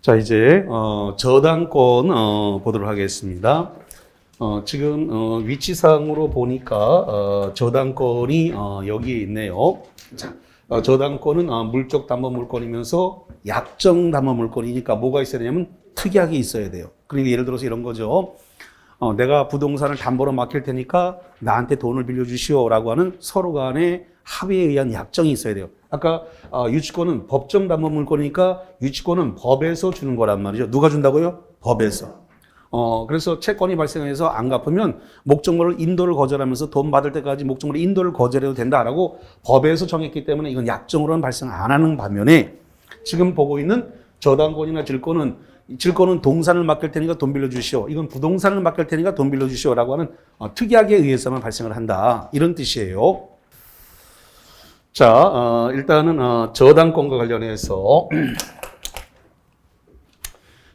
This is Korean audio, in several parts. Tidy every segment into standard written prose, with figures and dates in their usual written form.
자, 이제 저당권 보도록 하겠습니다. 지금 위치상으로 보니까 저당권이 여기에 있네요. 자, 저당권은 물적 담보 물건이면서 약정 담보 물건이니까 뭐가 있어야 되냐면 특약이 있어야 돼요. 그러니까 예를 들어서 이런 거죠. 내가 부동산을 담보로 맡길 테니까 나한테 돈을 빌려주시오라고 하는 서로 간의 합의에 의한 약정이 있어야 돼요. 아까 유치권은 법정 담보 물건이니까 유치권은 법에서 주는 거란 말이죠. 누가 준다고요? 법에서. 그래서 채권이 발생해서 안 갚으면 목적물을 인도를 거절하면서 돈 받을 때까지 목적물의 인도를 거절해도 된다라고 법에서 정했기 때문에 이건 약정으로는 발생 안 하는 반면에 지금 보고 있는 저당권이나 질권은 동산을 맡길 테니까 돈 빌려주시오. 이건 부동산을 맡길 테니까 돈 빌려주시오라고 하는 특약에 의해서만 발생을 한다. 이런 뜻이에요. 자, 일단은 저당권과 관련해서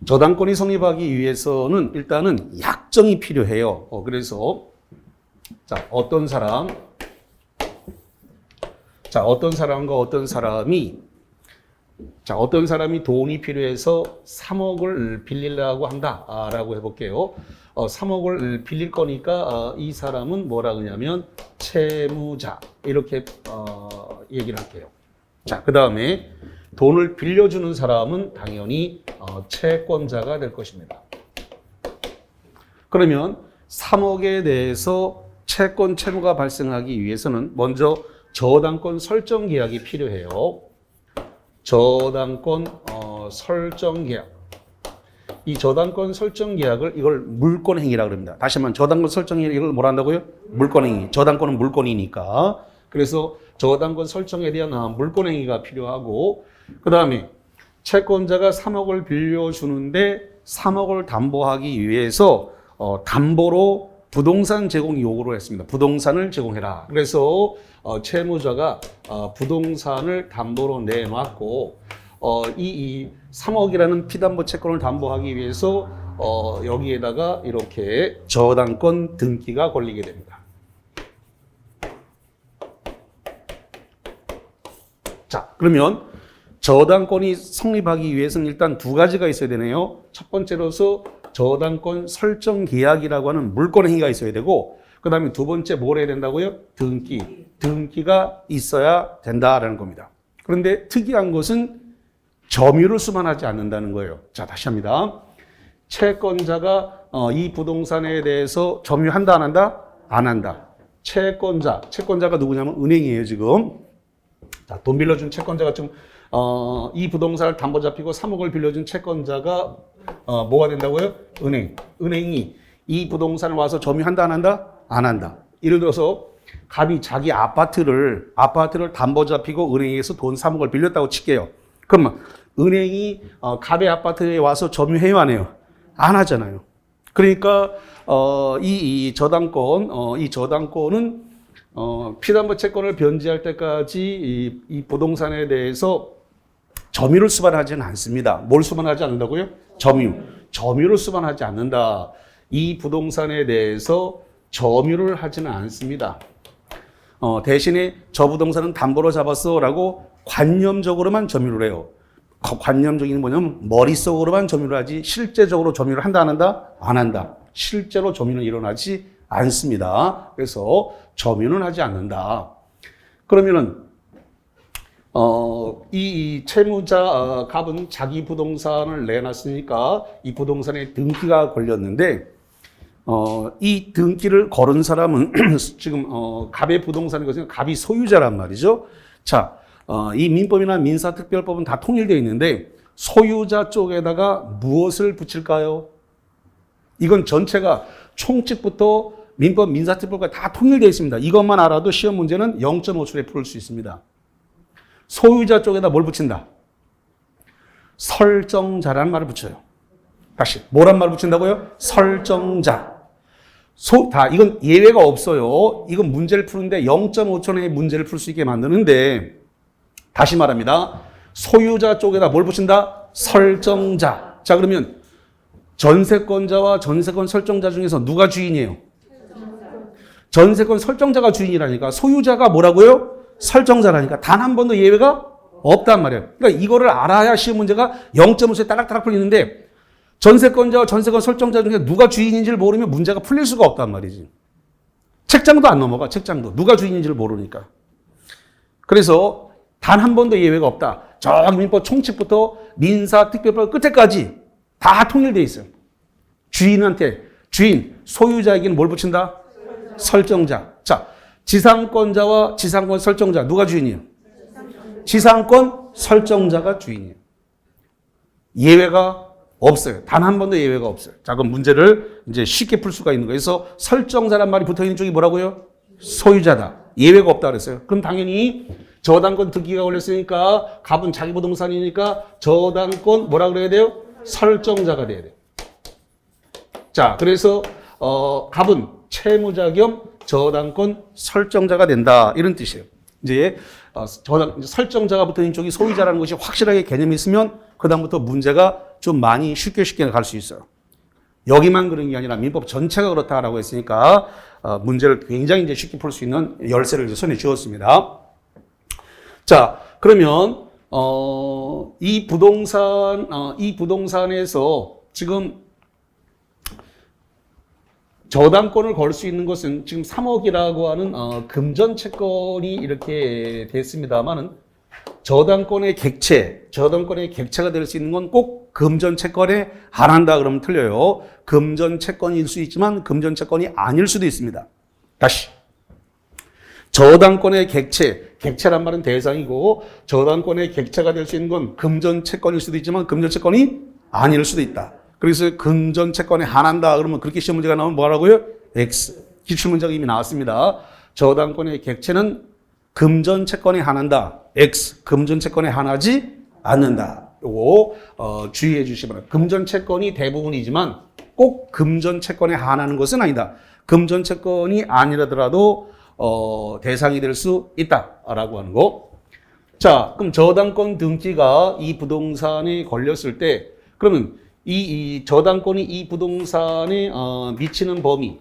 저당권이 성립하기 위해서는 일단은 약정이 필요해요. 그래서 자, 어떤 사람과 어떤 사람이 돈이 필요해서 3억을 빌리려고 한다라고 해볼게요. 3억을 빌릴 거니까 이 사람은 뭐라 그러냐면 채무자 이렇게 얘기를 할게요. 자, 그 다음에 돈을 빌려주는 사람은 당연히 채권자가 될 것입니다. 그러면 3억에 대해서 채무가 발생하기 위해서는 먼저 저당권 설정 계약이 필요해요. 저당권 설정 계약. 이 저당권 설정 계약을 이걸 물권행위라고 합니다. 다시 한번 저당권 설정 계약 이걸 뭐라 한다고요? 물권행위. 저당권은 물권이니까. 그래서 저당권 설정에 대한 물권행위가 필요하고 그 다음에 채권자가 3억을 빌려주는데 3억을 담보하기 위해서 담보로 부동산 제공 요구를 했습니다. 부동산을 제공해라. 그래서 채무자가 부동산을 담보로 내놨고 이 3억이라는 피담보 채권을 담보하기 위해서 여기에다가 이렇게 저당권 등기가 걸리게 됩니다. 자, 그러면 저당권이 성립하기 위해서는 일단 두 가지가 있어야 되네요. 첫 번째로서 저당권 설정 계약이라고 하는 물권 행위가 있어야 되고 그 다음에 두 번째 뭘 해야 된다고요? 등기가 있어야 된다라는 겁니다. 그런데 특이한 것은 점유를 수반하지 않는다는 거예요. 자, 다시 합니다. 채권자가 이 부동산에 대해서 점유한다 안 한다? 안 한다. 채권자가 누구냐면 은행이에요 지금. 자, 돈 빌려준 채권자가 좀 이 부동산을 담보 잡히고 3억을 빌려준 채권자가 뭐가 된다고요? 은행이 이 부동산을 와서 점유한다 안 한다? 안 한다. 예를 들어서 갑이 자기 아파트를 담보 잡히고 은행에서 돈 3억을 빌렸다고 칠게요. 그러면 은행이 갑의 아파트에 와서 점유해요 안 해요? 안 하잖아요. 그러니까 이 저당권은 피담보 채권을 변제할 때까지 이 부동산에 대해서 점유를 수반하지는 않습니다. 뭘 수반하지 않는다고요? 점유를 수반하지 않는다. 이 부동산에 대해서 점유를 하지는 않습니다. 대신에 저 부동산은 담보로 잡았어라고 관념적으로만 점유를 해요. 관념적인 뭐냐면 머릿속으로만 점유를 하지 실제적으로 점유를 한다 안 한다? 안 한다. 실제로 점유는 일어나지 않습니다. 그래서 점유는 하지 않는다. 그러면은 이 채무자 갑은 자기 부동산을 내놨으니까 이 부동산에 등기가 걸렸는데 이 등기를 걸은 사람은 지금 갑의 부동산인 것은 갑이 소유자란 말이죠. 자, 이 민법이나 민사특별법은 다 통일되어 있는데 소유자 쪽에다가 무엇을 붙일까요? 이건 전체가 총칙부터 민법, 민사특별까지 다 통일되어 있습니다. 이것만 알아도 시험 문제는 0.5초에 풀 수 있습니다. 소유자 쪽에다 뭘 붙인다? 설정자라는 말을 붙여요. 다시 뭐란 말을 붙인다고요? 설정자. 이건 예외가 없어요. 이건 문제를 푸는데 0.5초 내에 문제를 풀 수 있게 만드는데 다시 말합니다. 소유자 쪽에다 뭘 붙인다? 설정자. 자, 그러면 전세권자와 전세권 설정자 중에서 누가 주인이에요? 전세권 설정자가 주인이라니까 소유자가 뭐라고요? 설정자라니까 단 한 번도 예외가 없단 말이에요. 그러니까 이거를 알아야 시험 문제가 0.5에 따락따락 풀리는데 전세권자와 전세권 설정자 중에 누가 주인인지를 모르면 문제가 풀릴 수가 없단 말이지. 책장도 안 넘어가, 책장도. 누가 주인인지를 모르니까. 그래서 단 한 번도 예외가 없다. 저 민법 총칙부터 민사 특별법 끝에까지 다 통일돼 있어요. 주인한테, 주인, 소유자에게는 뭘 붙인다? 설정자. 자, 지상권자와 지상권 설정자, 누가 주인이에요? 지상권 설정자가 주인이에요. 예외가 없어요. 단 한 번도 예외가 없어요. 자, 그럼 문제를 이제 쉽게 풀 수가 있는 거예요. 그래서 설정자란 말이 붙어 있는 쪽이 뭐라고요? 소유자다. 예외가 없다 그랬어요. 그럼 당연히 저당권 등기가 걸렸으니까 갑은 자기 부동산이니까 저당권 뭐라 그래야 돼요? 설정자가 돼야 돼요. 자, 그래서 갑은 채무자 겸 저당권 설정자가 된다. 이런 뜻이에요. 이제 설정자가 붙어 있는 쪽이 소유자라는 것이 확실하게 개념이 있으면 그다음부터 문제가 좀 많이 쉽게 갈 수 있어요. 여기만 그런 게 아니라 민법 전체가 그렇다라고 했으니까 문제를 굉장히 이제 쉽게 풀 수 있는 열쇠를 이제 손에 쥐었습니다. 자, 그러면 이 부동산에서 지금 저당권을 걸 수 있는 것은 지금 3억이라고 하는 금전 채권이 이렇게 됐습니다만은 저당권의 객체가 될 수 있는 건 꼭 금전 채권에 한한다 그러면 틀려요. 금전 채권일 수 있지만 금전 채권이 아닐 수도 있습니다. 다시. 저당권의 객체란 말은 대상이고 저당권의 객체가 될 수 있는 건 금전 채권일 수도 있지만 금전 채권이 아닐 수도 있다. 그래서 금전 채권에 한한다 그러면 그렇게 시험 문제가 나오면 뭐라고요? X. 기출 문제가 이미 나왔습니다. 저당권의 객체는 금전 채권에 한한다. X. 금전 채권에 한하지 않는다. 요거 주의해 주시기 바랍니다. 금전 채권이 대부분이지만 꼭 금전 채권에 한하는 것은 아니다. 금전 채권이 아니라더라도 대상이 될 수 있다라고 하는 거. 자, 그럼 저당권 등기가 이 부동산에 걸렸을 때 그러면 이 저당권이 이 부동산에 미치는 범위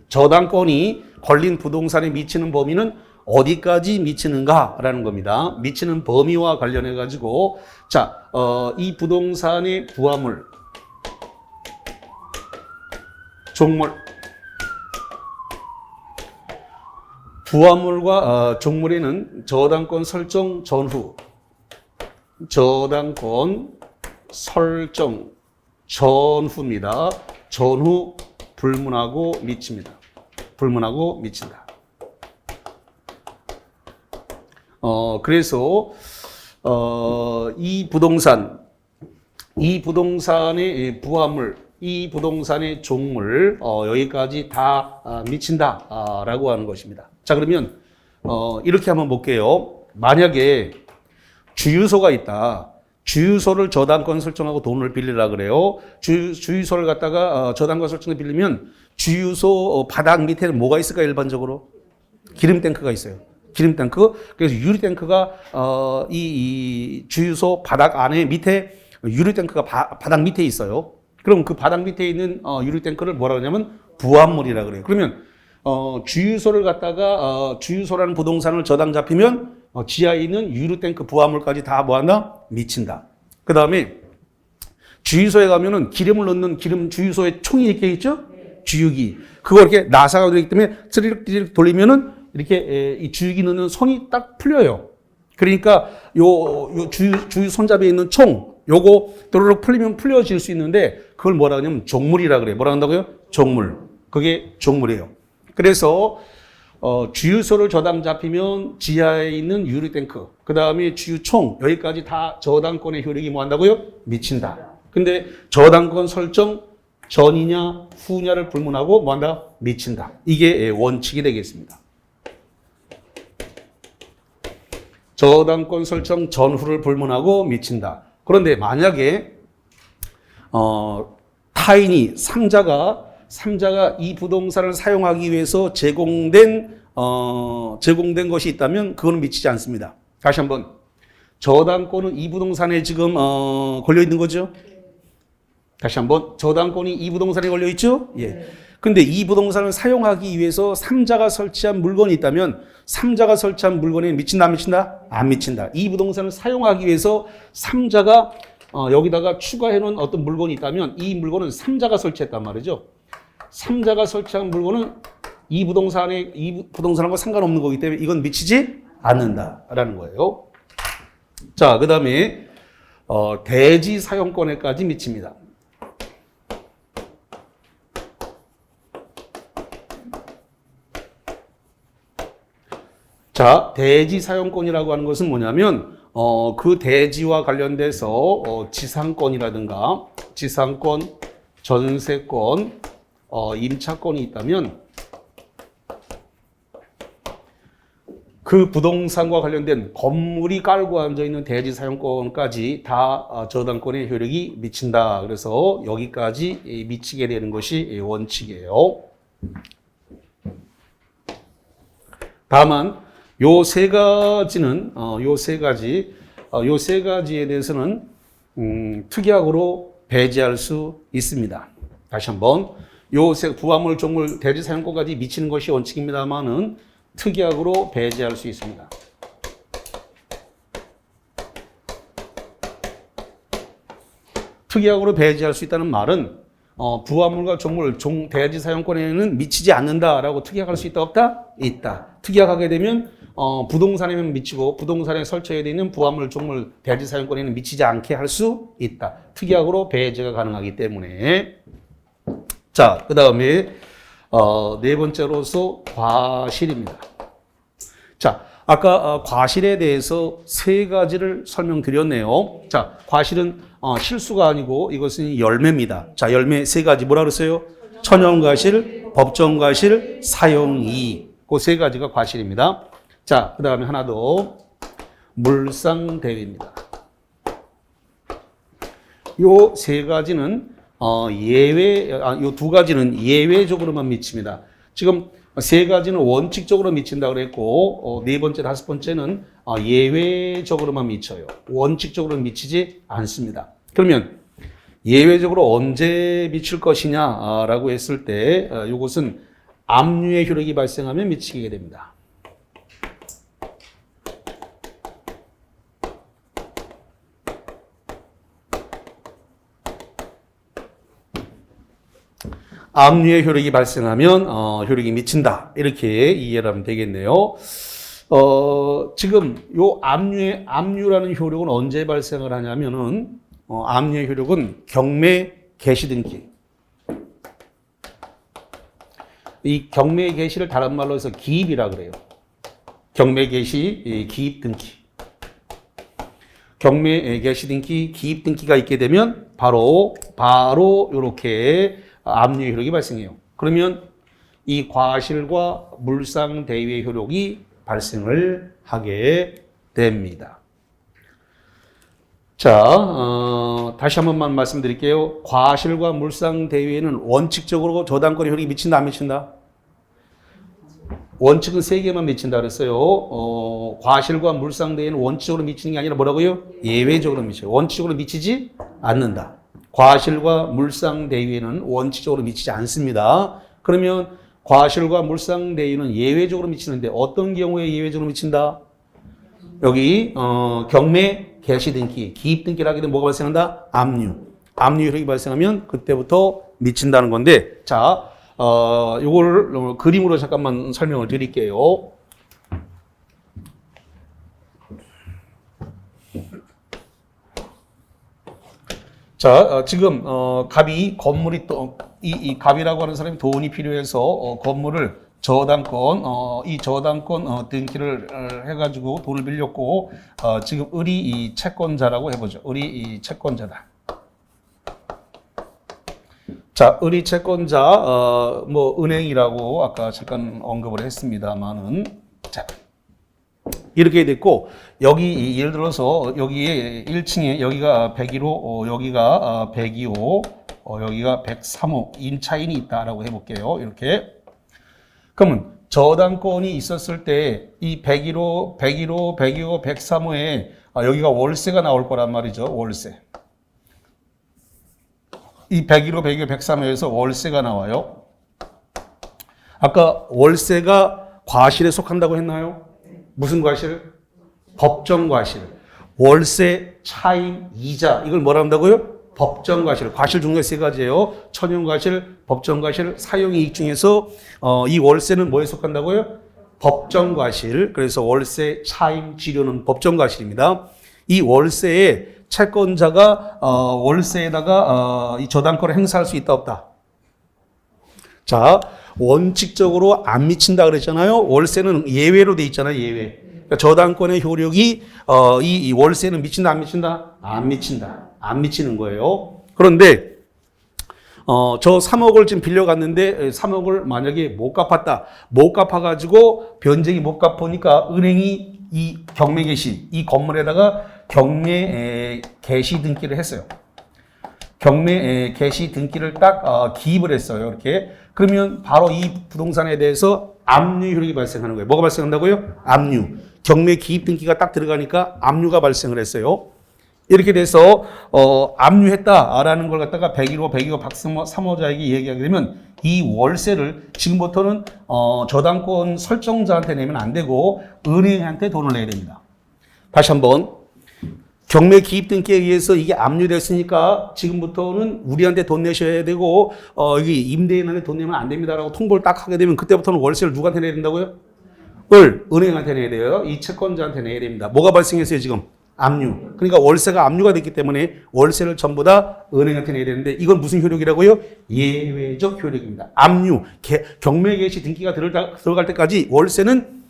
저당권이 걸린 부동산에 미치는 범위는 어디까지 미치는가라는 겁니다. 미치는 범위와 관련해 가지고 자, 이 부동산의 부하물 종물 부하물과 종물에는 저당권 설정 저당권 설정 전후입니다. 전후 불문하고 미칩니다. 불문하고 미친다. 그래서 이 부동산의 부하물, 이 부동산의 종물 여기까지 다 미친다라고 하는 것입니다. 자, 그러면 이렇게 한번 볼게요. 만약에 주유소가 있다. 주유소를 저당권 설정하고 돈을 빌리라 그래요. 주유소를 갖다가 저당권 설정에 빌리면 주유소 바닥 밑에는 뭐가 있을까 일반적으로? 기름 탱크가 있어요. 기름 탱크. 그래서 유리 탱크가 이 주유소 바닥 안에 밑에 유리 탱크가 바닥 밑에 있어요. 그럼 그 바닥 밑에 있는 유리 탱크를 뭐라 그러냐면 부합물이라 그래요. 그러면 주유소를 갖다가 주유소라는 부동산을 저당 잡히면 지하에 있는 유리 탱크 부합물까지 다 뭐한다? 미친다. 그 다음에 주유소에 가면은 기름을 넣는 주유소에 총이 이렇게 있죠? 주유기. 그거 이렇게 나사가 되기 때문에 스리륵 돌리면은 이렇게 이 주유기 넣는 손이 딱 풀려요. 그러니까 요 주유 손잡이에 있는 총 요거 도로록 풀리면 풀려질 수 있는데 그걸 뭐라 하냐면 종물이라 그래요. 뭐라 한다고요? 종물. 그게 종물이에요. 그래서 주유소를 저당 잡히면 지하에 있는 유리 탱크, 그 다음에 주유총 여기까지 다 저당권의 효력이 뭐 한다고요? 미친다. 근데 저당권 설정 전이냐 후냐를 불문하고 뭐 한다? 미친다. 이게 원칙이 되겠습니다. 저당권 설정 전후를 불문하고 미친다. 그런데 만약에 타인이 삼자가 이 부동산을 사용하기 위해서 제공된 것이 있다면 그거는 미치지 않습니다. 다시 한번 저당권은 이 부동산에 지금 걸려 있는 거죠? 다시 한번 저당권이 이 부동산에 걸려 있죠? 예. 근데 이 부동산을 사용하기 위해서 3자가 설치한 물건이 있다면 3자가 설치한 물건에 미친다 안 미친다? 안 미친다. 이 부동산을 사용하기 위해서 3자가 여기다가 추가해 놓은 어떤 물건이 있다면 이 물건은 3자가 설치했단 말이죠. 3자가 설치한 물건은 이 부동산하고 상관없는 거기 때문에 이건 미치지 않는다라는 거예요. 자, 그다음에 대지 사용권에까지 미칩니다. 자, 대지 사용권이라고 하는 것은 뭐냐면 그 대지와 관련돼서 지상권이라든가 지상권, 전세권, 임차권이 있다면 그 부동산과 관련된 건물이 깔고 앉아 있는 대지 사용권까지 다 저당권의 효력이 미친다. 그래서 여기까지 미치게 되는 것이 원칙이에요. 다만 요 세 가지는 요 세 가지에 대해서는 특약으로 배제할 수 있습니다. 다시 한번 요 부화물, 종물, 대지 사용권까지 미치는 것이 원칙입니다만은 특약으로 배제할 수 있습니다. 특약으로 배제할 수 있다는 말은 부화물과 종물, 대지 사용권에는 미치지 않는다라고 특약할 수 있다 없다? 있다. 특약하게 되면 부동산에는 미치고 부동산에 설치되어 있는 부화물, 종물, 대지 사용권에는 미치지 않게 할 수 있다. 특약으로 배제가 가능하기 때문에. 자, 그 다음에 네 번째로서 과실입니다. 자, 아까 과실에 대해서 세 가지를 설명드렸네요. 자, 과실은 실수가 아니고 이것은 열매입니다. 자, 열매 세 가지 뭐라 그랬어요? 천연과실, 법정과실, 사용이익. 그 세 가지가 과실입니다. 자, 그 다음에 하나 더 물상대위입니다. 요 세 가지는 요 두 가지는 예외적으로만 미칩니다. 지금 세 가지는 원칙적으로 미친다 그랬고 네 번째, 다섯 번째는 예외적으로만 미쳐요. 원칙적으로는 미치지 않습니다. 그러면 예외적으로 언제 미칠 것이냐라고 했을 때 이것은 압류의 효력이 발생하면 미치게 됩니다. 압류의 효력이 발생하면 효력이 미친다. 이렇게 이해를 하면 되겠네요. 지금 요 압류라는 효력은 언제 발생을 하냐면은 압류의 효력은 경매 개시 등기. 이 경매 개시를 다른 말로 해서 기입이라 그래요. 경매 개시, 기입 등기. 경매 개시 등기, 기입 등기가 있게 되면 바로 이렇게 압류의 효력이 발생해요. 그러면 이 과실과 물상대위의 효력이 발생을 하게 됩니다. 자, 다시 한 번만 말씀드릴게요. 과실과 물상대위에는 원칙적으로 저당권의 효력이 미친다 안 미친다? 원칙은 세 개만 미친다 그랬어요. 과실과 물상대위는 원칙적으로 미치는 게 아니라 뭐라고요? 예외적으로 미쳐요. 원칙적으로 미치지 않는다. 과실과 물상대위에는 원칙적으로 미치지 않습니다. 그러면 과실과 물상대위는 예외적으로 미치는데 어떤 경우에 예외적으로 미친다? 여기 경매 개시등기, 기입등기를 하게 되면 뭐가 발생한다? 압류. 압류 효력이 발생하면 그때부터 미친다는 건데 자, 요걸 그림으로 잠깐만 설명을 드릴게요. 자, 지금 갑이 건물이 이 갑이라고 하는 사람이 돈이 필요해서 건물을 저당권 이 저당권 등기를 해가지고 돈을 빌렸고 지금 을이 이 채권자라고 해보죠. 을이 이 채권자다. 자, 을이 채권자 뭐 은행이라고 아까 잠깐 언급을 했습니다만은 자. 이렇게 됐고 여기 예를 들어서 여기에 1층에 여기가 101호, 여기가 102호, 여기가 103호 임차인이 있다라고 해볼게요. 이렇게 그러면 저당권이 있었을 때 이 101호, 102호, 103호에 여기가 월세가 나올 거란 말이죠. 월세. 이 101호, 102호, 103호에서 월세가 나와요. 아까 월세가 과실에 속한다고 했나요? 무슨 과실? 법정 과실. 월세, 차임, 이자. 이걸 뭐라 한다고요? 법정 과실. 과실 종류가 세 가지예요. 천연 과실, 법정 과실, 사용이익 중에서 이 월세는 뭐에 속한다고요? 법정 과실. 그래서 월세, 차임, 지료는 법정 과실입니다. 이 월세에 채권자가 월세에다가 이 저당권을 행사할 수 있다 없다. 자, 원칙적으로 안 미친다 그랬잖아요. 월세는 예외로 돼 있잖아요. 예외. 그러니까 저당권의 효력이 이 월세는 미친다 안 미친다? 안 미친다. 안 미치는 거예요. 그런데 저 3억을 지금 빌려갔는데 3억을 만약에 못 갚았다. 못 갚아가지고 변제기 못 갚으니까 은행이 이 경매 개시, 이 건물에다가 경매 개시 등기를 했어요. 경매 개시 등기를 딱 기입을 했어요. 이렇게. 그러면 바로 이 부동산에 대해서 압류 효력이 발생하는 거예요. 뭐가 발생한다고요? 압류. 경매 기입 등기가 딱 들어가니까 압류가 발생을 했어요. 이렇게 돼서 압류했다라는 걸 갖다가 101호 박사모자에게 얘기하게 되면 이 월세를 지금부터는 저당권 설정자한테 내면 안 되고 은행한테 돈을 내야 됩니다. 다시 한번 경매 기입 등기에 의해서 이게 압류됐으니까 지금부터는 우리한테 돈 내셔야 되고 여기 임대인한테 돈 내면 안 됩니다라고 통보를 딱 하게 되면 그때부터는 월세를 누구한테 내야 된다고요? 은행한테 내야 돼요. 이 채권자한테 내야 됩니다. 뭐가 발생했어요 지금? 압류. 그러니까 월세가 압류가 됐기 때문에 월세를 전부 다 은행한테 내야 되는데 이건 무슨 효력이라고요? 예외적 효력입니다. 압류. 경매 개시 등기가 들어갈 때까지 월세는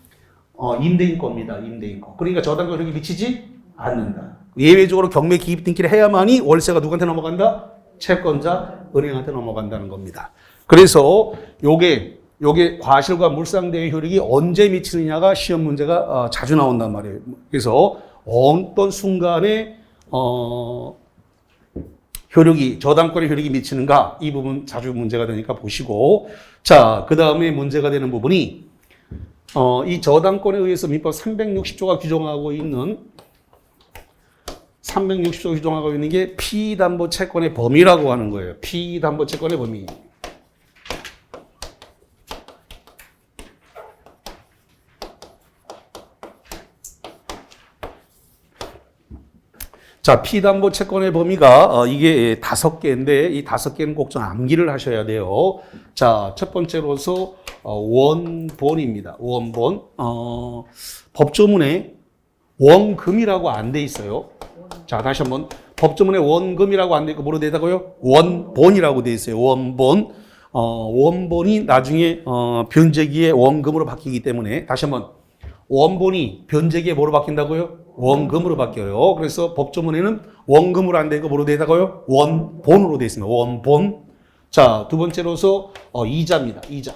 임대인 겁니다. 임대인 거. 그러니까 저당권 효력이 미치지 않는다. 예외적으로 경매 기입 등기를 해야만이 월세가 누구한테 넘어간다? 채권자, 은행한테 넘어간다는 겁니다. 그래서 요게 과실과 물상대의 효력이 언제 미치느냐가 시험 문제가 자주 나온단 말이에요. 그래서 어떤 순간에 저당권의 효력이 미치는가 이 부분 자주 문제가 되니까 보시고 자, 그 다음에 문제가 되는 부분이 이 저당권에 의해서 민법 360조가 규정하고 있는 게 피담보 채권의 범위라고 하는 거예요. 피담보 채권의 범위. 자, 피담보 채권의 범위가 이게 5개인데 이 5개는 꼭 좀 암기를 하셔야 돼요. 자, 첫 번째로서 원본입니다. 원본. 법조문에 원금이라고 안 돼 있어요. 자, 다시 한번 법조문에 원금이라고 안 돼 있고 뭐로 돼 있다고요? 원본이라고 돼 있어요. 원본. 원본이 나중에 변제기에 원금으로 바뀌기 때문에 다시 한번 원본이 변제기에 뭐로 바뀐다고요? 원금으로 바뀌어요. 그래서 법조문에는 원금으로 안 되고 뭐로 돼 있다고요? 원본으로 돼 있습니다. 원본. 자, 두 번째로서 이자입니다. 이자.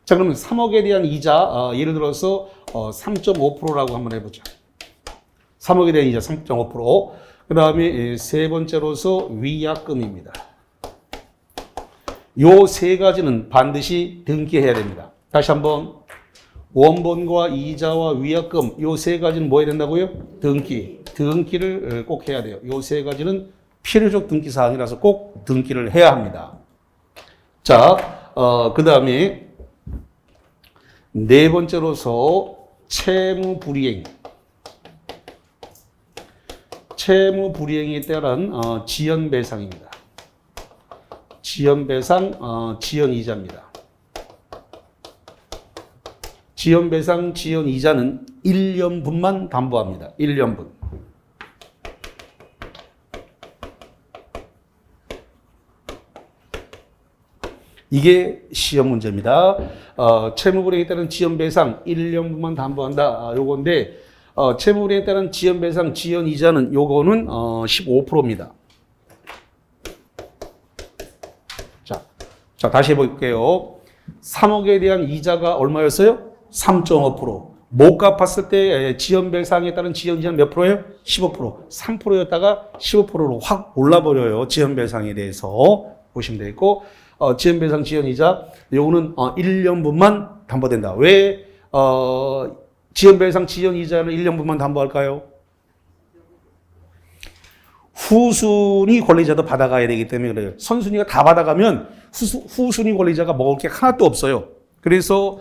자, 그러면 3억에 대한 이자 예를 들어서 3.5%라고 한번 해보자. 3억에 대한 이자 3.5%. 그 다음에 세 번째로서 위약금입니다. 요 세 가지는 반드시 등기해야 됩니다. 다시 한번 원본과 이자와 위약금 요 세 가지는 뭐 해야 된다고요? 등기를 꼭 해야 돼요. 요 세 가지는 필요적 등기 사항이라서 꼭 등기를 해야 합니다. 자, 그 다음에 네 번째로서 채무불이행. 채무불이행에 따른 지연배상입니다. 지연배상, 지연이자입니다. 지연배상, 지연이자는 1년분만 담보합니다. 1년분. 이게 시험 문제입니다. 채무불이행에 따른 지연배상 1년분만 담보한다. 요건데 채무불이행에 따른 지연배상, 지연이자는 요거는 15%입니다. 자, 다시 해볼게요. 3억에 대한 이자가 얼마였어요? 3.5%. 못 갚았을 때 지연배상에 따른 지연이자는 몇 프로예요? 15%. 3%였다가 15%로 확 올라버려요. 지연배상에 대해서 보시면 되겠고 지연배상, 지연이자 요거는 1년분만 담보된다. 왜 지연배상, 지연이자는 1년분만 담보할까요? 후순위 권리자도 받아가야 되기 때문에 그래요. 선순위가 다 받아가면 후순위 권리자가 먹을 게 하나도 없어요. 그래서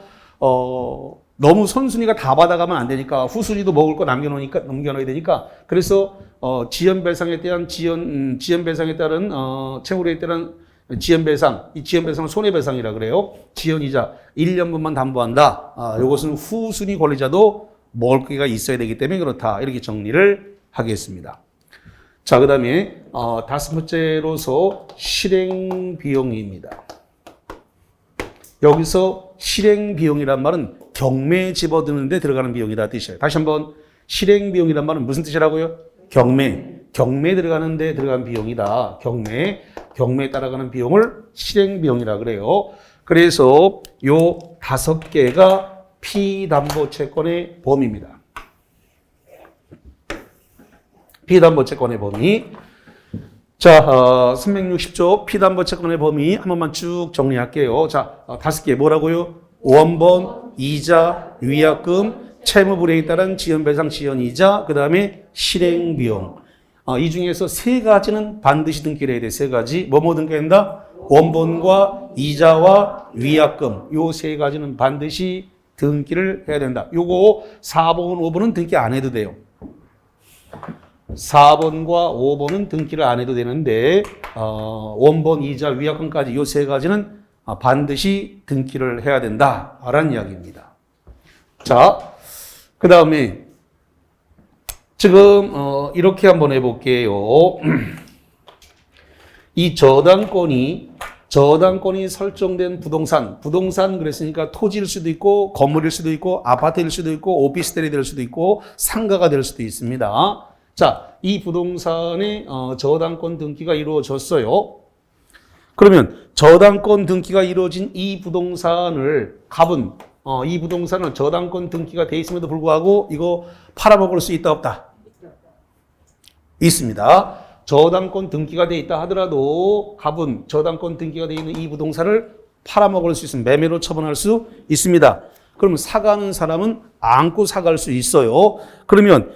너무 선순위가 다 받아가면 안 되니까 후순위도 먹을 거 남겨놓아야 되니까 그래서 지연배상에 대한 지연배상에 따른 채무료에 따른 지연배상, 이 지연배상은 손해배상이라 그래요. 지연이자 1년분만 담보한다. 이것은 후순위 권리자도 먹을 거가 있어야 되기 때문에 그렇다. 이렇게 정리를 하겠습니다. 자, 그 다음에 다섯 번째로서 실행비용입니다. 여기서 실행비용이란 말은 경매에 집어드는 데 들어가는 비용이다 뜻이에요. 다시 한번 실행비용이란 말은 무슨 뜻이라고요? 경매에 들어가는 데 들어간 비용이다. 경매에 따라가는 비용을 실행비용이라 그래요. 그래서 요 5개가 피담보채권의 범위입니다. 피담보채권의 범위. 자, 360조 피담보채권의 범위 한 번만 쭉 정리할게요. 자, 5개 뭐라고요? 원본, 이자, 위약금, 채무불이행에 따른 지연배상, 지연이자, 그 다음에 실행비용. 이 중에서 3가지는 반드시 등기를 해야 돼. 3가지. 뭐뭐 등기한다? 원본과 이자와 위약금. 요 3가지는 반드시 등기를 해야 된다. 요거 4번, 5번은 등기 안 해도 돼요. 4번과 5번은 등기를 안 해도 되는데 원본, 이자, 위약금까지 요 3가지는 반드시 등기를 해야 된다라는 이야기입니다. 자, 그 다음에 지금 이렇게 한번 해볼게요. 이 저당권이 설정된 부동산 그랬으니까 토지일 수도 있고 건물일 수도 있고 아파트일 수도 있고 오피스텔이 될 수도 있고 상가가 될 수도 있습니다. 자, 이 부동산의 저당권 등기가 이루어졌어요. 그러면 저당권 등기가 이루어진 이 부동산을 이 부동산은 저당권 등기가 돼 있음에도 불구하고 이거 팔아먹을 수 있다 없다? 있습니다. 저당권 등기가 돼 있다 하더라도 저당권 등기가 돼 있는 이 부동산을 팔아먹을 수 있으면 매매로 처분할 수 있습니다. 그러면 사가는 사람은 안고 사갈 수 있어요. 그러면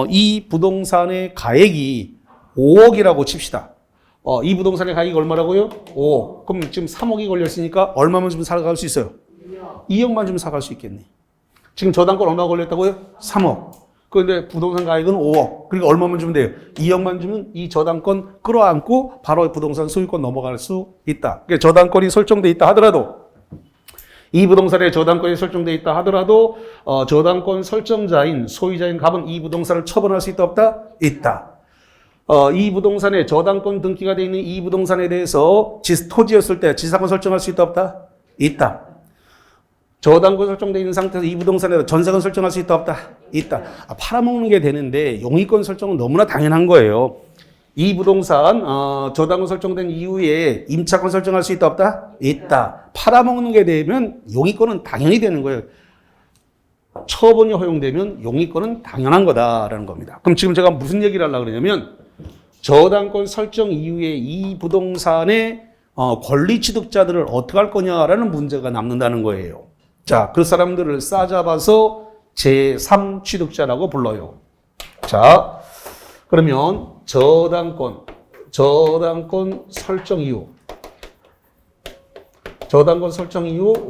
이 부동산의 가액이 5억이라고 칩시다. 이 부동산의 가격이 얼마라고요? 5억. 그럼 지금 3억이 걸렸으니까 얼마만 주면 사갈 수 있어요? 2억만 주면 사갈 수 있겠네. 지금 저당권 얼마 걸렸다고요? 3억. 그런데 부동산 가격은 5억. 그러니까 얼마만 주면 돼요? 2억만 주면 이 저당권 끌어안고 바로 부동산 소유권 넘어갈 수 있다. 그러니까 저당권이 설정돼 있다 하더라도 이 부동산에 저당권이 설정돼 있다 하더라도 저당권 설정자인 소유자인 갑은 이 부동산을 처분할 수 있다 없다? 있다. 이 부동산에 저당권 등기가 되어 있는 이 부동산에 대해서 토지였을 때 지상권 설정할 수 있다 없다? 있다. 저당권 설정되어 있는 상태에서 이 부동산에 전세권 설정할 수 있다 없다? 있다. 팔아먹는 게 되는데 용의권 설정은 너무나 당연한 거예요. 이 부동산 저당권 설정된 이후에 임차권 설정할 수 있다 없다? 있다. 팔아먹는 게 되면 용의권은 당연히 되는 거예요. 처분이 허용되면 용의권은 당연한 거다라는 겁니다. 그럼 지금 제가 무슨 얘기를 하려고 그러냐면 저당권 설정 이후에 이 부동산의 권리 취득자들을 어떻게 할 거냐라는 문제가 남는다는 거예요. 자, 그 사람들을 싸잡아서 제3 취득자라고 불러요. 자, 그러면 저당권 설정 이후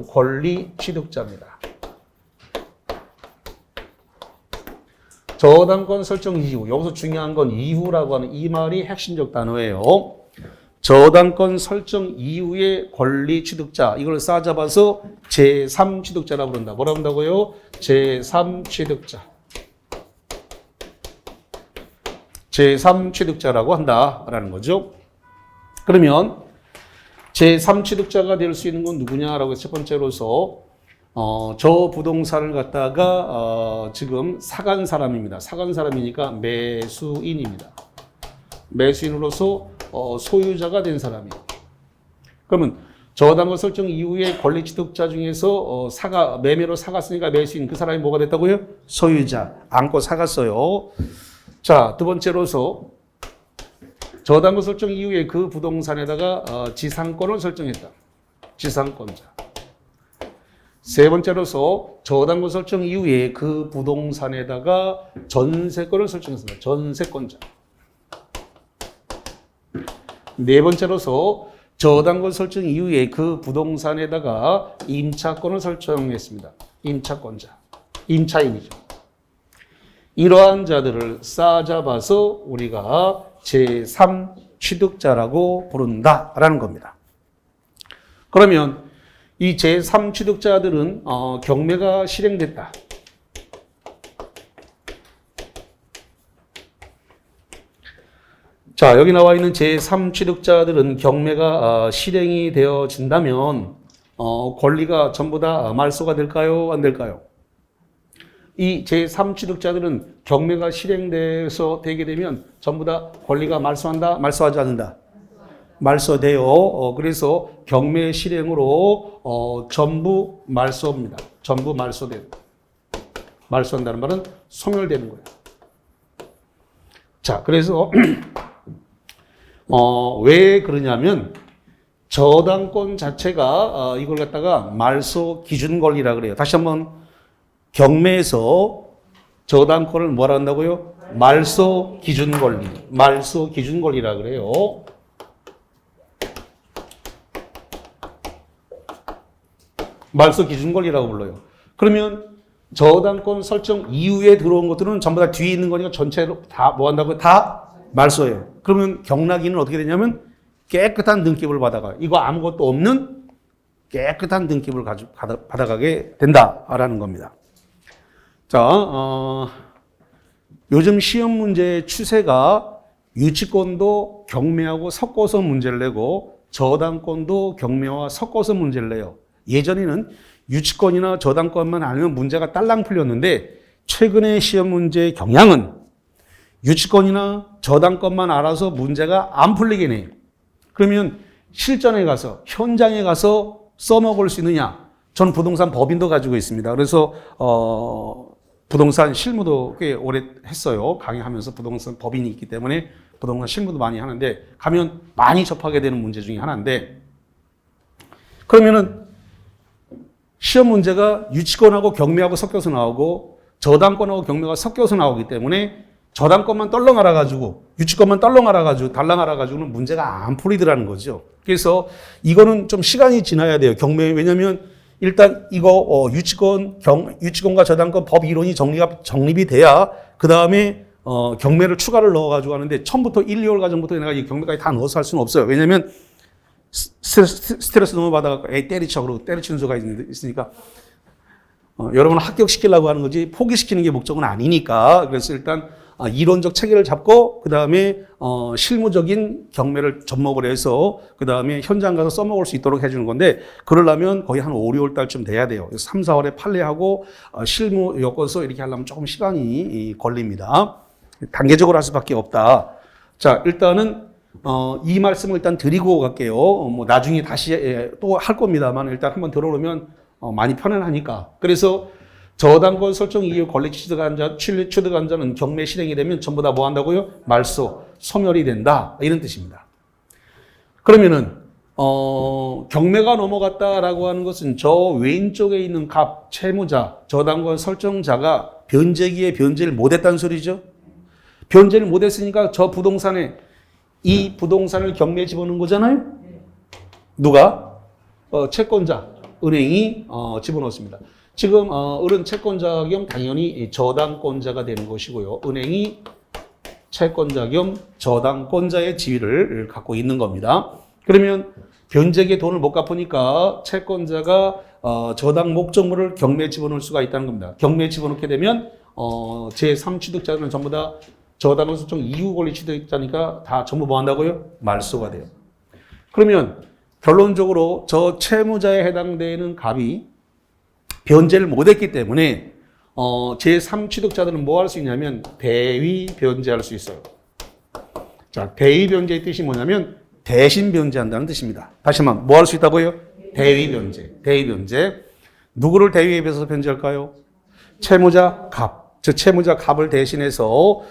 권리 취득자입니다. 저당권 설정 이후, 여기서 중요한 건 이후라고 하는 이 말이 핵심적 단어예요. 저당권 설정 이후의 권리 취득자, 이걸 싸잡아서 제3 취득자라고 그런다. 뭐라고 한다고요? 제3 취득자. 제3 취득자라고 한다라는 거죠. 그러면 제3 취득자가 될 수 있는 건 누구냐라고 첫 번째로서 저 부동산을 갖다가 지금 사간 사람입니다. 사간 사람이니까 매수인입니다. 매수인으로서 소유자가 된 사람이에요. 그러면 저당권 설정 이후에 권리 취득자 중에서 매매로 사갔으니까 매수인, 그 사람이 뭐가 됐다고요? 소유자. 안고 사갔어요. 자, 두 번째로서 저당권 설정 이후에 그 부동산에다가 지상권을 설정했다. 지상권자. 세 번째로서 저당권 설정 이후에 그 부동산에다가 전세권을 설정했습니다. 전세권자. 네 번째로서 저당권 설정 이후에 그 부동산에다가 임차권을 설정했습니다. 임차권자, 임차인이죠. 이러한 자들을 싸잡아서 우리가 제3취득자라고 부른다라는 겁니다. 그러면 이 제3취득자들은 경매가 실행됐다. 자, 여기 나와 있는 제3취득자들은 경매가 실행이 되어진다면 권리가 전부 다 말소가 될까요? 안 될까요? 이 제3취득자들은 경매가 실행돼서 되게 되면 전부 다 권리가 말소한다? 말소하지 않는다? 말소돼요. 그래서 경매 실행으로 전부 말소입니다. 전부 말소돼요. 말소한다는 말은 소멸되는 거예요. 자, 그래서 왜 그러냐면 저당권 자체가 이걸 갖다가 말소 기준 권리라 그래요. 다시 한번 경매에서 저당권을 뭐라 한다고요? 말소 기준 권리. 말소 기준 권리라 그래요. 말소 기준 권리라고 불러요. 그러면 저당권 설정 이후에 들어온 것들은 전부 다 뒤에 있는 거니까 전체로 다 뭐 한다고요? 다 말소예요. 그러면 경락인은 어떻게 되냐면 깨끗한 등기부를 받아가요. 이거 아무것도 없는 깨끗한 등기부를 받아가게 된다라는 겁니다. 자, 요즘 시험 문제의 추세가 유치권도 경매하고 섞어서 문제를 내고 저당권도 경매와 섞어서 문제를 내요. 예전에는 유치권이나 저당권만 아니면 문제가 딸랑 풀렸는데 최근의 시험 문제의 경향은 유치권이나 저당권만 알아서 문제가 안 풀리게 해요. 그러면 실전에 가서 현장에 가서 써먹을 수 있느냐? 전 부동산 법인도 가지고 있습니다. 그래서 부동산 실무도 꽤 오래 했어요. 강의하면서 부동산 법인이 있기 때문에 부동산 실무도 많이 하는데 가면 많이 접하게 되는 문제 중에 하나인데 그러면은 시험 문제가 유치권하고 경매하고 섞여서 나오고 저당권하고 경매가 섞여서 나오기 때문에 저당권만 떨렁 알아가지고 유치권만 떨렁 알아가지고 달랑 알아가지고는 문제가 안 풀리더라는 거죠. 그래서 이거는 좀 시간이 지나야 돼요. 경매 왜냐하면 일단 이거 유치권과 저당권 법 이론이 정립이 돼야 그 다음에 경매를 추가를 넣어가지고 하는데 처음부터 1, 2월 과정부터 내가 이 경매까지 다 넣어서 할 수는 없어요. 왜냐하면 스트레스 너무 받아갖고 애 때리쳐 그러고 때려치는 수가 있으니까 여러분을 합격시키려고 하는 거지 포기시키는 게 목적은 아니니까 그래서 일단 이론적 체계를 잡고 그 다음에 실무적인 경매를 접목을 해서 그 다음에 현장 가서 써먹을 수 있도록 해주는 건데 그러려면 거의 한 5, 6월 달쯤 돼야 돼요. 3, 4월에 판례하고 실무 엮어서 이렇게 하려면 조금 시간이 걸립니다. 단계적으로 할 수밖에 없다. 자, 일단은 이 말씀을 일단 드리고 갈게요. 뭐 나중에 다시 또 할 겁니다만 일단 한번 들어오면 많이 편안하니까. 그래서 저당권 설정 이후 권리 취득한 자는 경매 실행이 되면 전부 다 뭐 한다고요? 말소, 소멸이 된다. 이런 뜻입니다. 그러면은 경매가 넘어갔다라고 하는 것은 저 왼쪽에 있는 갑, 채무자, 저당권 설정자가 변제기에 변제를 못했다는 소리죠. 변제를 못했으니까 저 부동산에 이 부동산을 경매에 집어넣은 거잖아요. 누가? 채권자, 은행이 집어넣습니다. 지금 을은 채권자 겸 당연히 저당권자가 되는 것이고요. 은행이 채권자 겸 저당권자의 지위를 갖고 있는 겁니다. 그러면 변제기에 돈을 못 갚으니까 채권자가 저당 목적물을 경매에 집어넣을 수가 있다는 겁니다. 경매에 집어넣게 되면 제3취득자들은 전부 다 저당권 설정 이후 권리 취득자니까 다 전부 뭐 한다고요? 말소가 돼요. 그러면 결론적으로 저 채무자에 해당되는 갑이 변제를 못했기 때문에 제3취득자들은 뭐 할 수 있냐면 대위 변제할 수 있어요. 자, 대위 변제의 뜻이 뭐냐면 대신 변제한다는 뜻입니다. 다시 한번 뭐 할 수 있다고요? 대위 변제. 대위 변제. 누구를 대위에 비해서 변제할까요? 채무자 갑. 즉 채무자 갑을 대신해서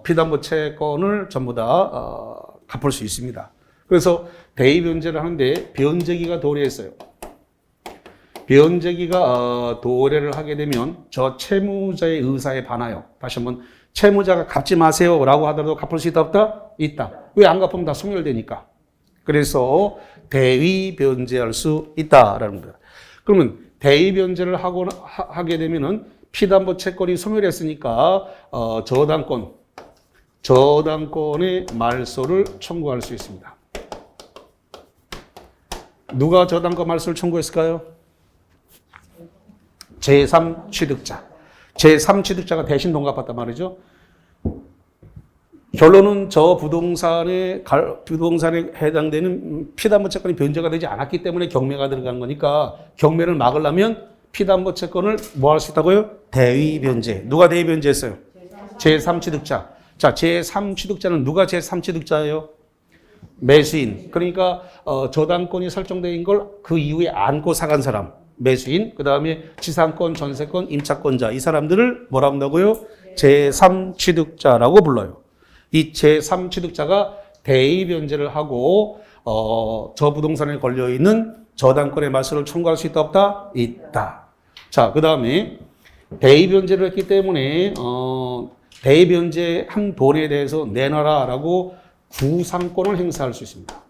피담보 채권을 전부 다 갚을 수 있습니다. 그래서 대위 변제를 하는데 변제기가 도래했어요. 변제기가 도래를 하게 되면 저 채무자의 의사에 반하여, 다시 한번 채무자가 갚지 마세요라고 하더라도 갚을 수 있다 없다? 있다. 왜 안 갚으면 다 소멸되니까. 그래서 대위 변제할 수 있다라는 거다. 그러면 대위 변제를 하게 되면은 피담보 채권이 소멸했으니까 저당권의 말소를 청구할 수 있습니다. 누가 저당권 말소를 청구했을까요? 제3취득자. 제3취득자가 대신 돈 갚았단 말이죠. 결론은 저 부동산에 해당되는 피담보 채권이 변제가 되지 않았기 때문에 경매가 들어간 거니까 경매를 막으려면 피담보 채권을 뭐 할 수 있다고요? 대위 변제. 누가 대위 변제했어요? 제3취득자. 자, 제3취득자는 누가 제3취득자예요? 매수인. 그러니까 저당권이 설정된 걸 그 이후에 안고 사간 사람. 매수인. 그다음에 지상권, 전세권, 임차권자. 이 사람들을 뭐라 한다고요? 제3취득자라고 불러요. 이 제3취득자가 대위 변제를 하고 저 부동산에 걸려 있는 저당권의 말소를 청구할 수 있다 없다? 있다. 자, 그다음에 대위 변제를 했기 때문에 대위 변제한 돈에 대해서 내놔라라고 구상권을 행사할 수 있습니다.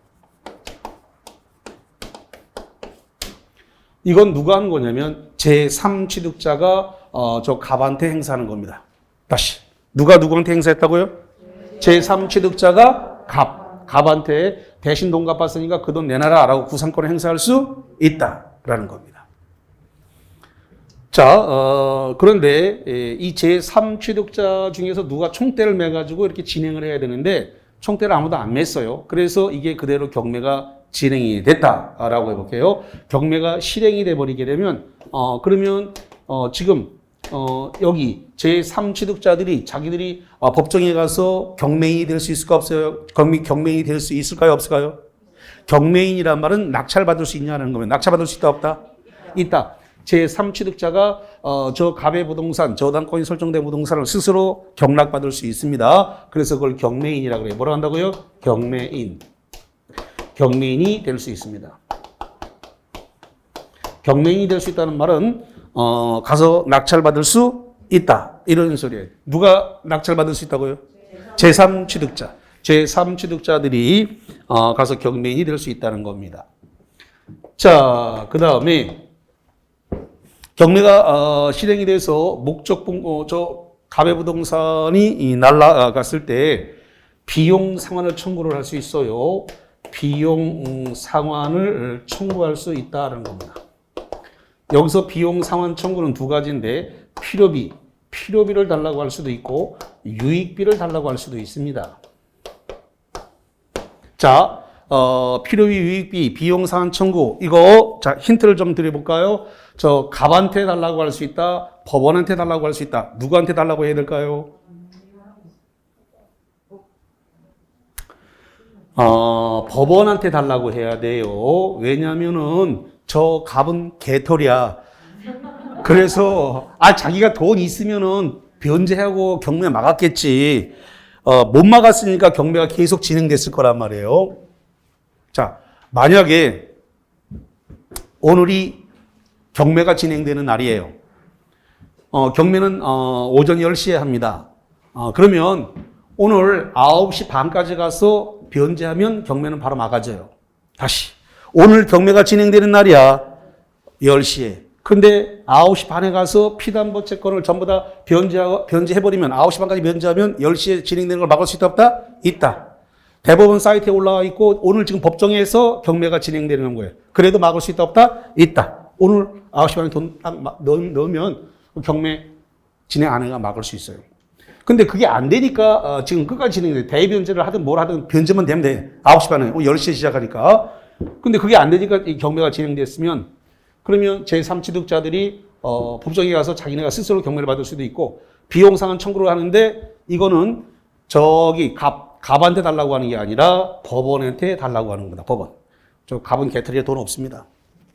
이건 누가 하는 거냐면 제3취득자가 저 갑한테 행사하는 겁니다. 다시 누가 누구한테 행사했다고요? 제3취득자가 갑한테 대신 돈 갚았으니까 그 돈 내놔라라고 구상권을 행사할 수 있다라는 겁니다. 자, 그런데 이 제3취득자 중에서 누가 총대를 매가지고 이렇게 진행을 해야 되는데 총대를 아무도 안 맸어요. 그래서 이게 그대로 경매가 진행이 됐다라고 해볼게요. 경매가 실행이 돼버리게 되면 그러면 지금 여기 제3취득자들이 자기들이 법정에 가서 경매인이 될 수 있을까 없어요? 경매인이 될 수 있을까요? 없을까요? 경매인이란 말은 낙찰받을 수 있냐는 거면 낙찰받을 수 있다 없다? 있다. 제3취득자가 저 갑의 부동산, 저당권이 설정된 부동산을 스스로 경락받을 수 있습니다. 그래서 그걸 경매인이라고 그래요. 뭐라 한다고요? 경매인. 경매인이 될 수 있습니다. 경매인이 될 수 있다는 말은 가서 낙찰받을 수 있다. 이런 소리예요. 누가 낙찰받을 수 있다고요? 제3취득자. 제3취득자들이 가서 경매인이 될 수 있다는 겁니다. 자, 그 다음에 경매가 실행이 돼서 저 갑의 부동산이 날아갔을 때 비용 상환을 청구를 할 수 있어요. 비용 상환을 청구할 수 있다는 겁니다. 여기서 비용 상환 청구는 두 가지인데 필요비를 달라고 할 수도 있고 유익비를 달라고 할 수도 있습니다. 자, 필요비, 유익비, 비용 상환 청구 이거 자 힌트를 좀 드려볼까요? 저 갑한테 달라고 할 수 있다, 법원한테 달라고 할 수 있다. 누구한테 달라고 해야 될까요? 법원한테 달라고 해야 돼요. 왜냐면은 저 갑은 개털이야. 그래서 자기가 돈 있으면은 변제하고 경매 막았겠지. 못 막았으니까 경매가 계속 진행됐을 거란 말이에요. 자, 만약에 오늘이 경매가 진행되는 날이에요. 경매는 오전 10시에 합니다. 그러면 오늘 9시 반까지 가서 변제하면 경매는 바로 막아져요. 다시. 오늘 경매가 진행되는 날이야. 10시에. 근데 9시 반에 가서 피담보 채권을 전부 다 변제해버리면 9시 반까지 변제하면 10시에 진행되는 걸 막을 수 있다 없다? 있다. 대법원 사이트에 올라와 있고 오늘 지금 법정에서 경매가 진행되는 거예요. 그래도 막을 수 있다 없다? 있다. 오늘 9시 반에 돈 딱 넣으면 경매 진행 안 해가 막을 수 있어요. 근데 그게 안 되니까 지금 끝까지 진행돼. 대변제를 하든 뭘 하든 변제만 되면 돼. 9시 반에 10시에 시작하니까. 근데 그게 안 되니까 이 경매가 진행됐으면 그러면 제3취득자들이 법정에 가서 자기네가 스스로 경매를 받을 수도 있고 비용 상환 청구를 하는데 이거는 저기 갑한테 달라고 하는 게 아니라 법원한테 달라고 하는 거다. 법원. 저 갑은 개털이에 돈 없습니다.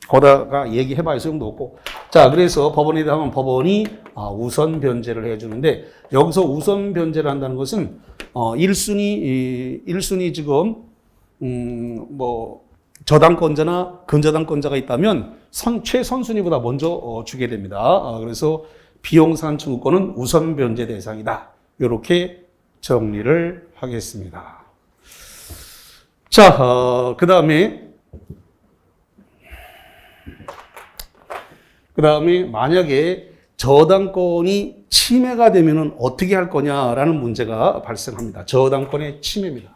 거다가 얘기해봐야 소용도 없고. 자, 그래서 법원에 하면 법원이 우선 변제를 해주는데 여기서 우선 변제를 한다는 것은 1순위 지금 저당권자나 근저당권자가 있다면 최선순위보다 먼저 주게 됩니다. 그래서 비용상환 청구권은 우선 변제 대상이다. 이렇게 정리를 하겠습니다. 자, 그 다음에 만약에 저당권이 침해가 되면 어떻게 할 거냐라는 문제가 발생합니다. 저당권의 침해입니다.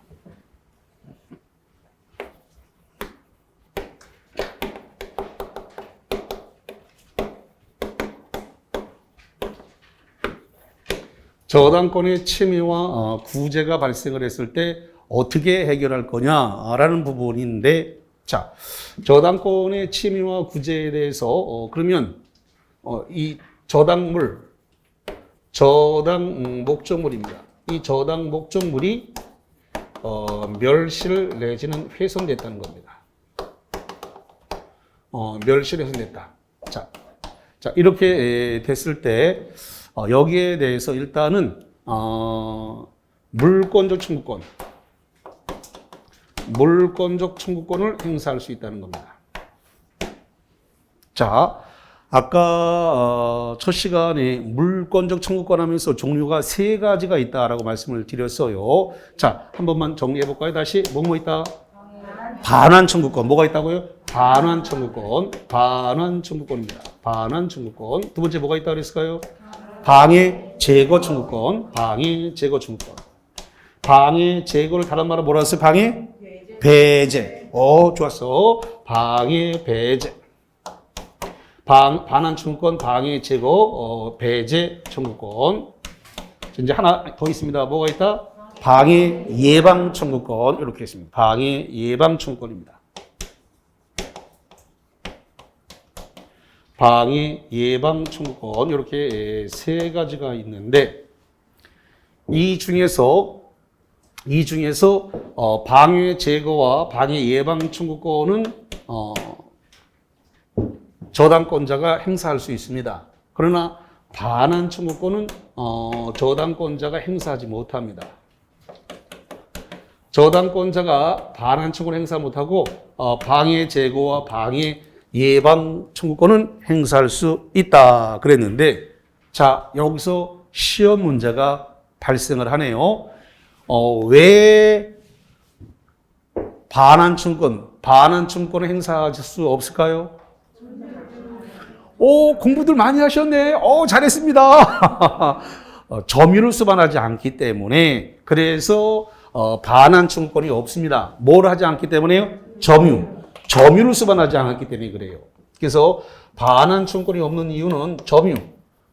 저당권의 침해와 구제가 발생을 했을 때 어떻게 해결할 거냐라는 부분인데, 자, 저당권의 침해와 구제에 대해서 그러면 이 저당 목적물입니다. 이 저당 목적물이 멸실 내지는 훼손됐다는 겁니다. 멸실훼손됐다. 자, 이렇게 됐을 때 여기에 대해서 일단은 물권적 청구권을 행사할 수 있다는 겁니다. 자, 아까 첫 시간에 물권적 청구권 하면서 종류가 3가지가 있다라고 말씀을 드렸어요. 자, 한 번만 정리해 볼까요? 다시 뭐 있다? 반환 청구권. 뭐가 있다고요? 반환 청구권입니다. 반환 청구권. 두 번째 뭐가 있다 그랬을까요? 방해 제거 청구권. 방해 제거를 다른 말로 뭐라 했어요? 방해 배제. 좋았어. 방해 배제. 반환 청구권, 방해 제거, 배제 청구권. 이제 하나 더 있습니다. 뭐가 있다? 방해 예방 청구권. 이렇게 있습니다. 방해 예방 청구권입니다. 방해 예방 청구권. 이렇게 3가지가 있는데, 이 중에서 방해 제거와 방해 예방 청구권은 저당권자가 행사할 수 있습니다. 그러나 반환 청구권은 저당권자가 행사하지 못합니다. 저당권자가 반환 청구를 행사 못하고 방해 제거와 방해 예방 청구권은 행사할 수 있다 그랬는데, 자, 여기서 시험 문제가 발생을 하네요. 왜 반환 청구권을 행사할 수 없을까요? 공부들 많이 하셨네. 잘했습니다. 점유를 수반하지 않기 때문에, 그래서 반환 청구권이 없습니다. 뭘 하지 않기 때문에요? 점유를 수반하지 않았기 때문에 그래요. 그래서 반환 청구권이 없는 이유는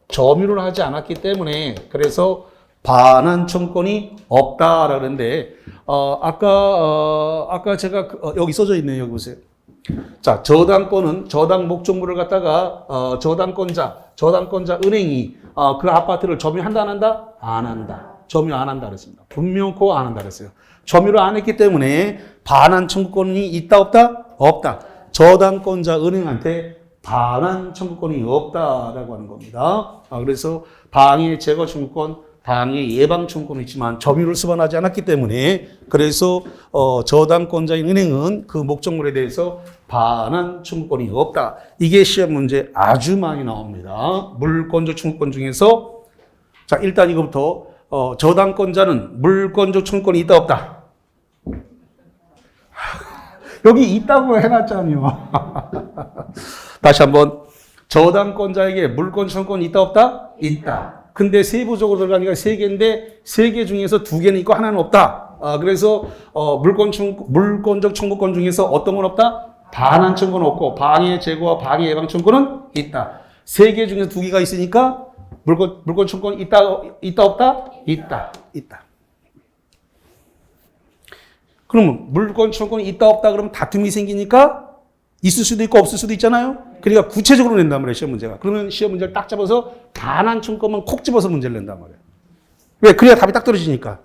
점유를 하지 않았기 때문에, 그래서 반환 청구권이 없다라고 그러는데, 아까 제가 여기 써져 있네요. 여기 보세요. 자, 저당권은 저당 목적물을 갖다가 저당권자 은행이 그 아파트를 점유한다 안 한다? 안 한다. 점유 안 한다 그랬습니다. 분명코 안 한다 그랬어요. 점유를 안 했기 때문에 반환 청구권이 있다 없다? 없다. 저당권자 은행한테 반환 청구권이 없다라고 하는 겁니다. 그래서 방해 제거 청구권, 방해 예방 청구권이 있지만 점유를 수반하지 않았기 때문에, 그래서 저당권자인 은행은 그 목적물에 대해서 반환 청구권이 없다. 이게 시험 문제 아주 많이 나옵니다. 물권적 청구권 중에서, 자, 일단 이거부터 저당권자는 물권적 청구권이 있다 없다? 여기 있다고 해놨잖아요. 다시 한번, 저당권자에게 물권 청구권이 있다 없다? 있다. 근데 세부적으로 들어가니까 3개인데 3개 중에서 2개는 있고 하나는 없다. 그래서 물권적 청구권 중에서 어떤 건 없다? 반환 청구는 없고 방해 제거와 방해 예방 청구는 있다. 3개 중에서 2개가 있으니까 물권 청구권 있다 없다? 있다. 그러면 물권 청구권이 있다 없다 그러면 다툼이 생기니까 있을 수도 있고 없을 수도 있잖아요. 그러니까 구체적으로 낸단 말이에요, 시험 문제가. 그러면 시험 문제를 딱 잡아서 반환 청구권만 콕 집어서 문제를 낸단 말이에요. 왜? 그래야 답이 딱 떨어지니까.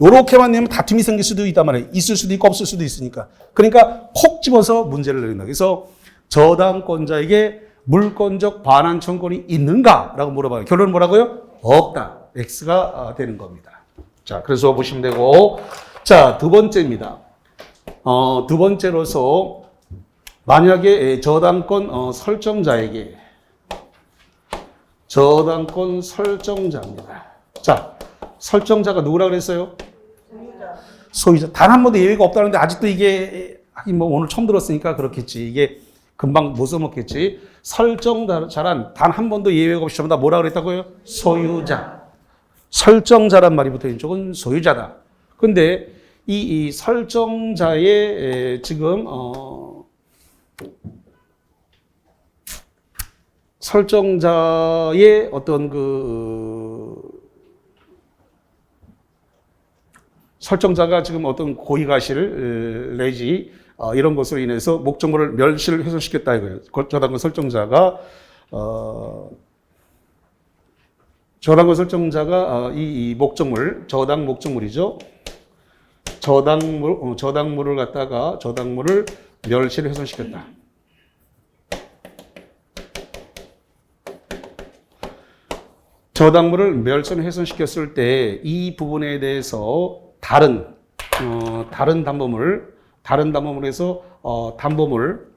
요렇게만 내면 다툼이 생길 수도 있단 말이에요. 있을 수도 있고 없을 수도 있으니까. 그러니까 콕 집어서 문제를 내린다. 그래서 저당권자에게 물권적 반환 청구권이 있는가라고 물어봐요. 결론은 뭐라고요? 없다. X가 되는 겁니다. 자, 그래서 보시면 되고. 자, 두 번째입니다. 두 번째로서 만약에 저당권 설정자에게 저당권 설정자입니다. 자, 설정자가 누구라 그랬어요? 소유자. 단 한 번도 예외가 없다는데 아직도 이게 하긴 뭐 오늘 처음 들었으니까 그렇겠지. 이게 금방 못 써먹겠지. 설정자란 단 한 번도 예외가 없이 전부 다 뭐라 그랬다고요? 소유자. 설정자란 말이 붙어있는 쪽은 소유자다. 근데 이 설정자의 지금 설정자의 어떤 설정자가 지금 어떤 고의가실 내지 이런 것으로 인해서 목적물을 멸시를 훼손시켰다 이거예요. 저당권 설정자가 저당권 설정자가 이 목적물, 저당 목적물이죠. 저당물을 갖다가 저당물을 멸시를 훼손시켰다. 저당물을 멸손 훼손시켰을 때 이 부분에 대해서 다른 담보물에서 담보물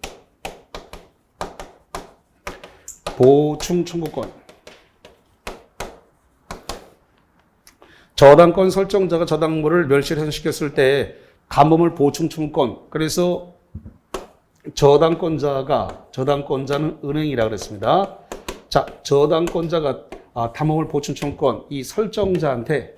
보충 청구권. 저당권 설정자가 저당물을 멸시를 훼손시켰을 때 담보물 보충 청구권. 그래서 저당권자는 은행이라 그랬습니다. 자, 저당권자가 담보물 보충 청구권, 이 설정자한테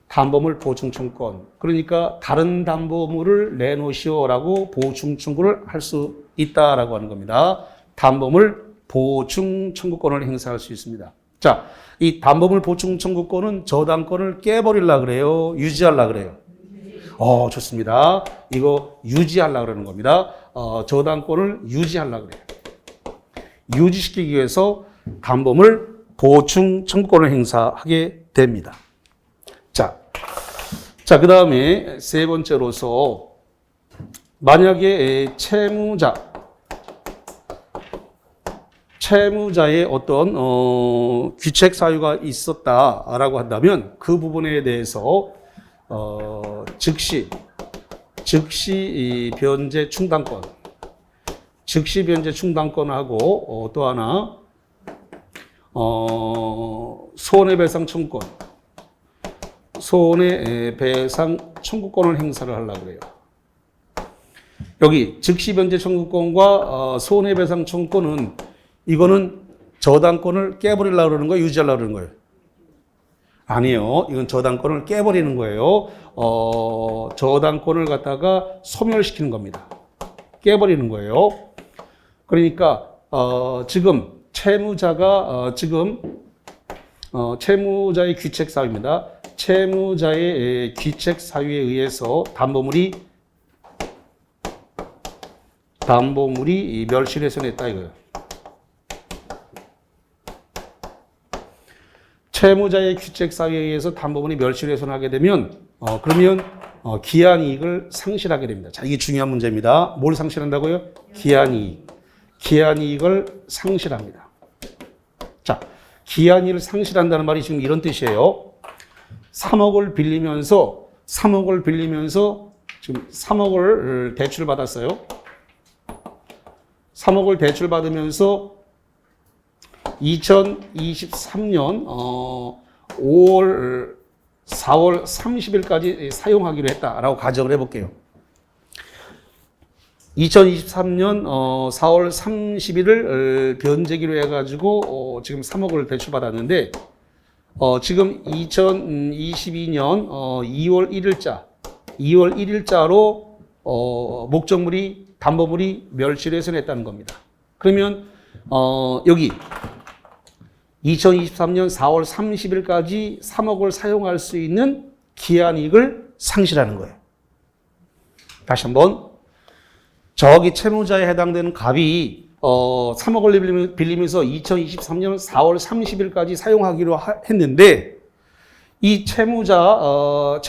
담보물 보충 청구권. 그러니까 다른 담보물을 내놓으시오라고 보충 청구를 할 수 있다라고 하는 겁니다. 담보물 보충 청구권을 행사할 수 있습니다. 자, 이 담보물 보충 청구권은 저당권을 깨버리려고 그래요? 유지하려고 그래요? 좋습니다. 이거 유지하려고 그러는 겁니다. 저당권을 유지하려고 그래요. 유지시키기 위해서 담보물 보충 청구권을 행사하게 됩니다. 자, 그 다음에 세 번째로서 만약에 채무자의 어떤 귀책 사유가 있었다라고 한다면 그 부분에 대해서 즉시 변제 충당권, 즉시 변제 충당권하고 또 하나 손해배상 청구권, 손해배상 청구권을 행사를 하려고 그래요. 여기 즉시 변제 청구권과 손해배상 청구권은 이거는 저당권을 깨버리려고 그러는 거예요? 유지하려고 그러는 거예요? 아니에요. 이건 저당권을 깨버리는 거예요. 저당권을 갖다가 소멸시키는 겁니다. 깨버리는 거예요. 그러니까 지금 채무자가 채무자의 귀책 사유입니다. 채무자의 귀책 사유에 의해서 담보물이 멸실훼손했다 이거예요. 채무자의 귀책 사유에 의해서 담보물이 멸실훼손하게 되면 그러면 기한이익을 상실하게 됩니다. 자, 이게 중요한 문제입니다. 뭘 상실한다고요? 기한이익. 기한이익을 상실합니다. 자, 기한이익을 상실한다는 말이 지금 이런 뜻이에요. 3억을 빌리면서 지금 3억을 대출을 받았어요. 3억을 대출 받으면서 2023년 4월 30일까지 사용하기로 했다라고 가정을 해볼게요. 2023년 4월 30일을 변제기로 해가지고 지금 3억을 대출받았는데 지금 2022년 2월 1일자로 목적물이 담보물이 멸실훼손했다는 겁니다. 그러면 여기 2023년 4월 30일까지 3억을 사용할 수 있는 기한이익을 상실하는 거예요. 다시 한번 저기 채무자에 해당되는 값이 3억을 빌리면서 2023년 4월 30일까지 사용하기로 했는데 이 채무자가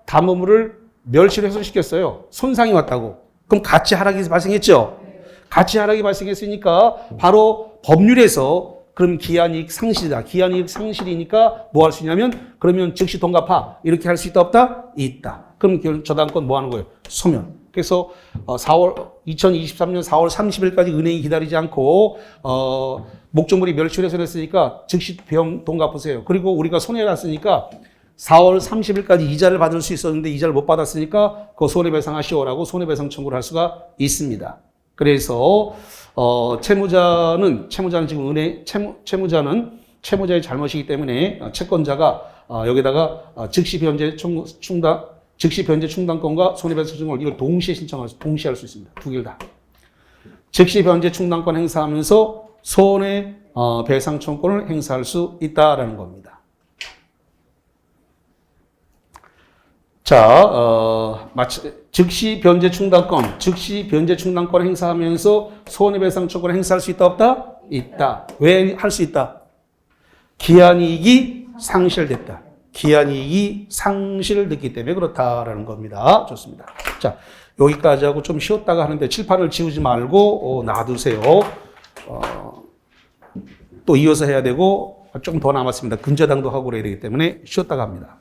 담보물을 멸실훼손시켰어요. 손상이 왔다고. 그럼 가치 하락이 발생했죠. 가치 하락이 발생했으니까 바로 법률에서 그럼 기한이익 상실이다. 기한이익 상실이니까 뭐 할 수 있냐면 그러면 즉시 돈 갚아. 이렇게 할 수 있다 없다? 있다. 그럼 저당권 뭐 하는 거예요? 소멸. 그래서 2023년 4월 30일까지 은행이 기다리지 않고 목적물이 멸출해서 냈으니까 즉시 비용 돈 갚으세요. 그리고 우리가 손해났으니까 4월 30일까지 이자를 받을 수 있었는데 이자를 못 받았으니까 그 손해배상하시오라고 손해배상 청구를 할 수가 있습니다. 그래서 채무자는 지금 채무자의 잘못이기 때문에 채권자가 여기다가 즉시 변제 충당권과 손해배상 청구를 이걸 동시에 동시에 할 수 있습니다. 두 개를 다. 즉시 변제 충당권 행사하면서 손해배상 청구권을 행사할 수 있다라는 겁니다. 자, 즉시 변제 충당권 행사하면서 손해배상 청구를 행사할 수 있다 없다? 있다. 왜 할 수 있다? 기한이익이 상실됐다. 기한이익이 상실됐기 때문에 그렇다라는 겁니다. 좋습니다. 자, 여기까지 하고 좀 쉬었다가 하는데 칠판을 지우지 말고 놔두세요. 또 이어서 해야 되고 조금 더 남았습니다. 근저당도 하고 그래야 되기 때문에 쉬었다가 합니다.